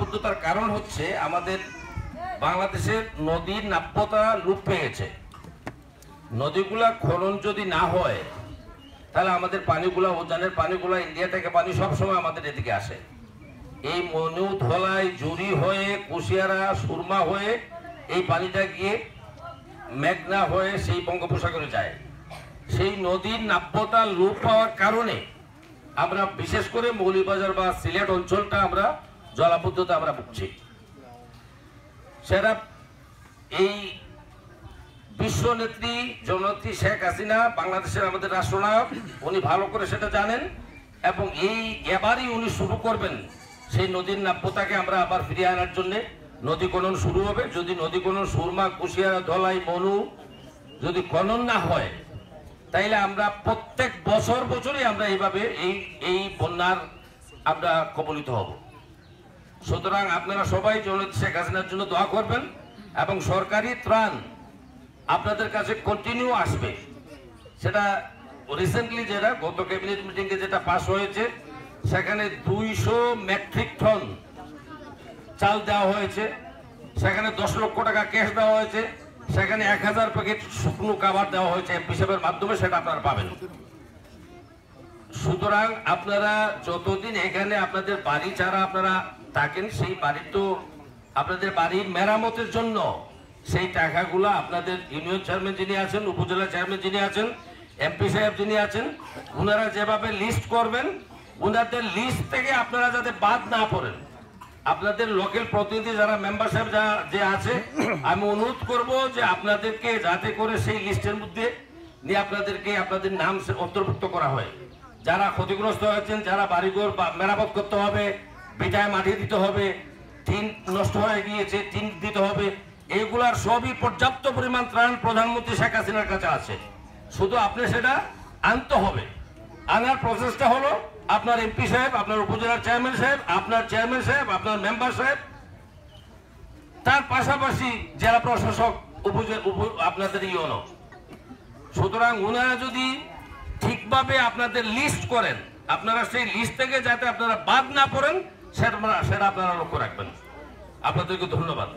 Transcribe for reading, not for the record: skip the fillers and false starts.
জলাবদ্ধতার কারণ হচ্ছে আমাদের বাংলাদেশের নদীর নাব্যতা লোপ পেয়েছে। নদীগুলা খনন যদি না হয় তাহলে আমাদের পানিগুলা, উজানের পানিগুলা, ইন্ডিয়া থেকে পানি সবসময় আমাদের এদিকে আসে। এই মনু, ধলাই, জুরি হয়ে, কুশিয়ারা, সুরমা হয়ে এই পানিটা গিয়ে মেঘনা হয়ে সেই বঙ্গোপসাগরে যায়। সেই নদীর নাব্যতা লোপ পাওয়ার কারণে আমরা বিশেষ করে মৌলভীবাজার বা সিলেট অঞ্চলটা আমরা জলাবদ্ধতা আমরা ভুগছি। সেটা এই বিশ্ব নেত্রী জননেত্রী শেখ হাসিনা, বাংলাদেশের আমাদের রাষ্ট্রনায়ক, উনি ভালো করে সেটা জানেন এবং এবারই উনি শুরু করবেন সেই নদীর নাব্যতাকে আমরা আবার ফিরিয়ে আনার জন্য। নদী খনন শুরু হবে। যদি নদী খনন, সুরমা, কুশিয়ারা, ধলাই, মনু যদি খনন না হয় তাইলে আমরা প্রত্যেক বছরই আমরা এইভাবে এই বন্যার আমরা কবলিত হব। সুতরাং আপনারা সবাই জননেত্রী শেখ হাসিনার জন্য দোয়া করবেন এবং সরকারি ত্রাণ আপনাদের কাছে কন্টিনিউ আসবে। সেটা রিসেন্টলি যেটা গত ক্যাবিনেট মিটিংয়ে যেটা পাস হয়েছে সেখানে 200 মেট্রিক টন চাল দেওয়া হয়েছে, সেখানে 10 লক্ষ টাকা ক্যাশ দেওয়া হয়েছে, সেখানে 1000 প্যাকেট শুকনো খাবার দেওয়া হয়েছে হিসাবের মাধ্যমে, সেটা আপনারা পাবেন। সুতরাং আপনারা যতদিন এখানে আপনাদের বাড়ি ছাড়া আপনারা থাকেন, সেই বাড়ি তো আপনাদের বাড়ির মেরামতের জন্য সেই টাকাগুলো আপনাদের ইউনিয়ন চেয়ারম্যান যিনি আছেন, উপজেলা চেয়ারম্যান যিনি আছেন, এমপি সাহেব যিনি আছেন, ওনারা যেভাবে লিস্ট করবেন, ওনাদের লিস্ট থেকে আপনারা যাতে বাদ না পড়েন। আপনাদের লোকাল প্রতিনিধি যারা মেম্বার সাহেব যে আছে, আমি অনুরোধ করব যে আপনাদেরকে যাতে করে সেই লিস্টের মধ্যে নিয়ে আপনাদের নাম অন্তর্ভুক্ত করা হয়। যারা ক্ষতিগ্রস্ত হয়েছেন, যারা বাড়িঘর মেরামত করতে হবে, বিদায় মাটি দিতে হবে, টিন নষ্ট হয়ে গিয়েছে টিন দিতে হবে, এইগুলার সবই পর্যাপ্ত পরিমাণ ত্রাণ প্রধানমন্ত্রী শেখ হাসিনার কাছে আছে। শুধু আপনি সেটা আনতে হবে। আনার প্রসেসটা হলো আপনার এমপি সাহেব, আপনার উপজেলার চেয়ারম্যান সাহেব, আপনার চেয়ারম্যান সাহেব, আপনার মেম্বার সাহেব, তার পাশাপাশি জেলা প্রশাসক, আপনাদের ইউনো। সুতরাং ওনারা যদি ঠিকভাবে আপনাদের লিস্ট করেন, আপনারা সেই লিস্ট থেকে যাতে আপনারা বাদ না পড়েন সেটা আপনারা লক্ষ্য রাখবেন। আপনাদেরকে ধন্যবাদ।